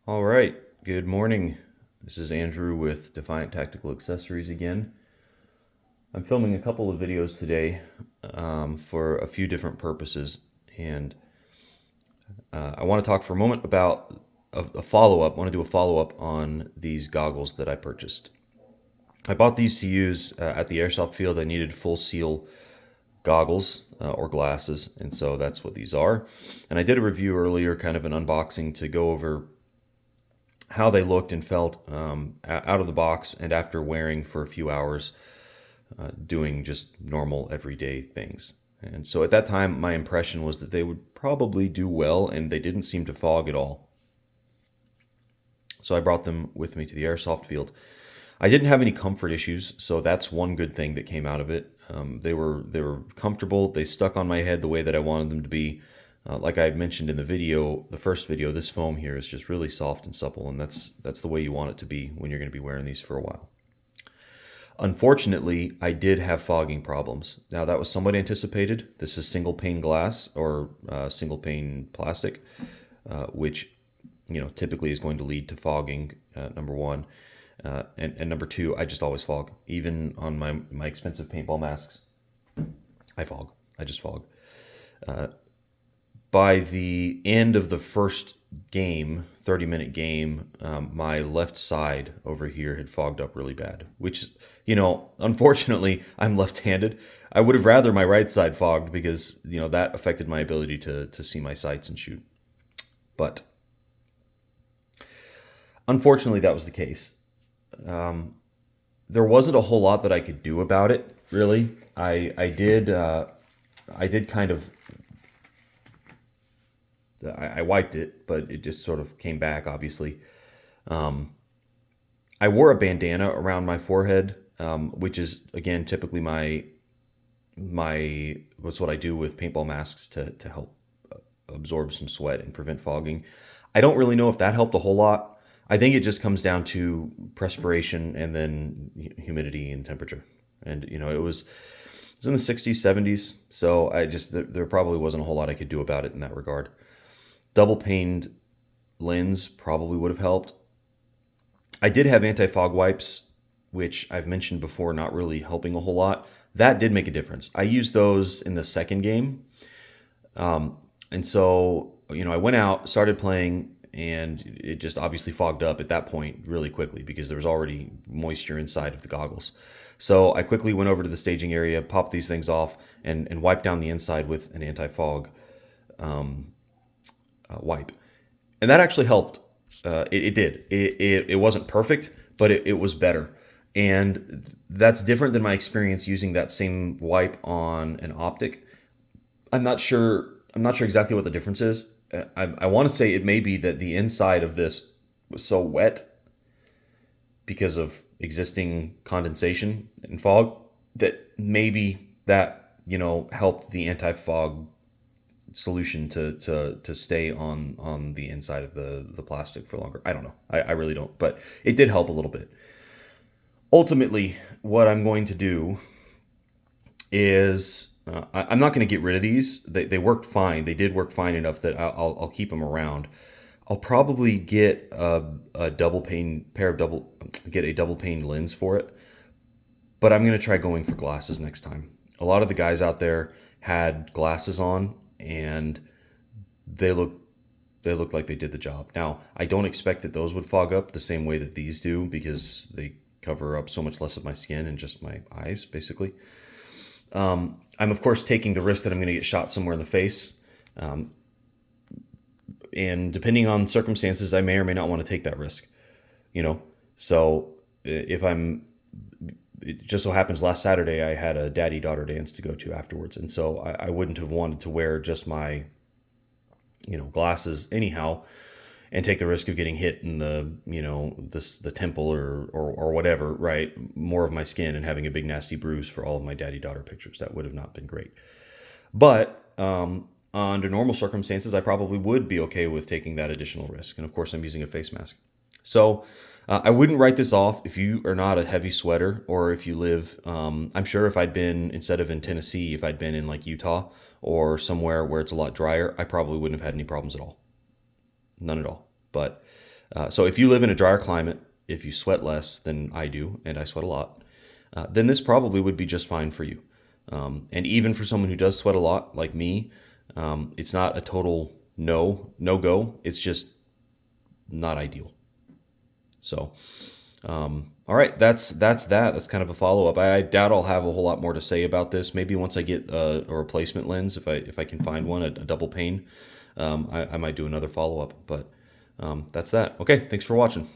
All right, good morning. This is Andrew with Defiant Tactical Accessories again. I'm filming a couple of videos today for a few different purposes, and I want to talk for a moment about a follow-up. I want to do a follow-up on these goggles that I purchased. I bought these to use at the airsoft field. I needed full seal goggles or glasses, and so that's what these are. And I did a review earlier, kind of an unboxing to go over how they looked and felt out of the box and after wearing for a few hours, doing just normal everyday things. And so at that time, my impression was that they would probably do well, and they didn't seem to fog at all. So I brought them with me to the airsoft field. I didn't have any comfort issues, so that's one good thing that came out of it. They were comfortable. They stuck on my head the way that I wanted them to be. Like I mentioned in the video, the first video, this foam here is just really soft and supple, and that's the way you want it to be when you're going to be wearing these for a while. Unfortunately, I did have fogging problems. Now, that was somewhat anticipated. This is single pane glass or single pane plastic, which typically is going to lead to fogging, number one. And number two, I just always fog. Even on my expensive paintball masks, I fog. I just fog. By the end of the first game, 30-minute game, my left side over here had fogged up really bad, which, unfortunately, I'm left-handed. I would have rather my right side fogged because, that affected my ability to see my sights and shoot. But unfortunately, that was the case. There wasn't a whole lot that I could do about it, really. I did kind of I wiped it, but it just sort of came back, obviously. I wore a bandana around my forehead, which is, again, typically what's what I do with paintball masks to help absorb some sweat and prevent fogging. I don't really know if that helped a whole lot. I think it just comes down to perspiration and then humidity and temperature. And, it was in the 60s, 70s, so there probably wasn't a whole lot I could do about it in that regard. Double paned lens probably would have helped. I did have anti-fog wipes, which I've mentioned before, not really helping a whole lot. That did make a difference. I used those in the second game. And so, I went out, started playing, and it just obviously fogged up at that point really quickly because there was already moisture inside of the goggles. So I quickly went over to the staging area, popped these things off, and wiped down the inside with an anti-fog wipe, and that actually helped. It did. It wasn't perfect, but it was better, and that's different than my experience using that same wipe on an optic. I'm not sure. I'm not sure exactly what the difference is. I want to say it may be that the inside of this was so wet because of existing condensation and fog that maybe that helped the anti-fog solution to stay on the inside of the plastic for longer. I don't know. I really don't, but it did help a little bit. Ultimately, what I'm going to do is I'm not going to get rid of these. They worked fine. They did work fine enough that I'll keep them around. I'll probably get a double pane get a double pane lens for it, but I'm going to try going for glasses next time. A lot of the guys out there had glasses on, and they look like they did the job. Now, I don't expect that those would fog up the same way that these do because they cover up so much less of my skin and just my eyes, basically. I'm of course taking the risk that I'm going to get shot somewhere in the face. And depending on circumstances, I may or may not want to take that risk, So it just so happens last Saturday I had a daddy-daughter dance to go to afterwards. And so I wouldn't have wanted to wear just my, glasses anyhow and take the risk of getting hit in the temple or whatever, right? More of my skin and having a big nasty bruise for all of my daddy-daughter pictures. That would have not been great. But under normal circumstances, I probably would be okay with taking that additional risk. And of course, I'm using a face mask. So I wouldn't write this off if you are not a heavy sweater or if you live, I'm sure if I'd been, instead of in Tennessee, if I'd been in like Utah or somewhere where it's a lot drier, I probably wouldn't have had any problems at all. None at all. But So if you live in a drier climate, if you sweat less than I do, and I sweat a lot, then this probably would be just fine for you. And even for someone who does sweat a lot, like me, it's not a total no go. It's just not ideal. So, all right, that's that. That's kind of a follow up. I doubt I'll have a whole lot more to say about this. Maybe once I get a replacement lens, if I can find one, a double pane, I might do another follow up. But that's that. Okay, thanks for watching.